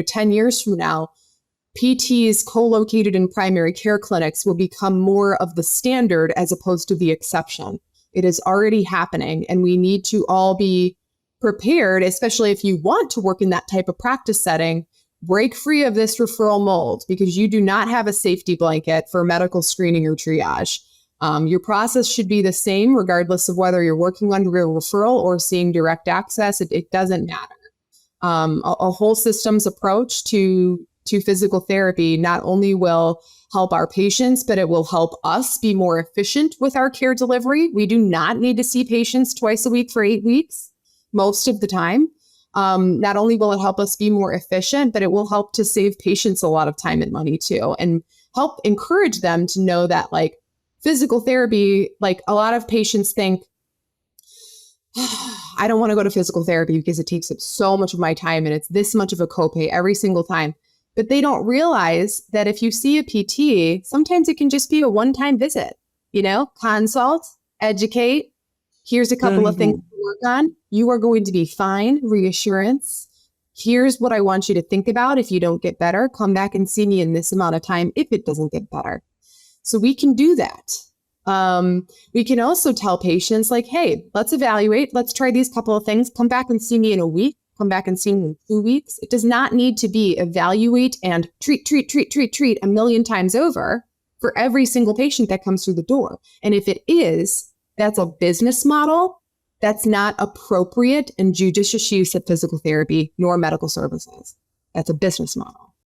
10 years from now, PTs co-located in primary care clinics will become more of the standard as opposed to the exception. It is already happening, and we need to all be prepared, especially if you want to work in that type of practice setting. Break free of this referral mold, because you do not have a safety blanket for medical screening or triage. Your process should be the same regardless of whether you're working under a referral or seeing direct access. It doesn't matter. A whole systems approach to physical therapy not only will help our patients, but it will help us be more efficient with our care delivery. We do not need to see patients twice a week for 8 weeks, most of the time. Not only will it help us be more efficient, but it will help to save patients a lot of time and money too, and help encourage them to know that like physical therapy, like a lot of patients think, I don't want to go to physical therapy because it takes up so much of my time and it's this much of a copay every single time. But they don't realize that if you see a PT, sometimes it can just be a one-time visit, consult, educate. Here's a couple of things to work on. You are going to be fine. Reassurance. Here's what I want you to think about. If you don't get better, come back and see me in this amount of time if it doesn't get better. So we can do that. We can also tell patients like, hey, let's evaluate. Let's try these couple of things. Come back and see me in a week. Come back and see me in 2 weeks. It does not need to be evaluate and treat a million times over for every single patient that comes through the door. And if it is, that's a business model that's not appropriate and judicious use of physical therapy nor medical services. That's a business model.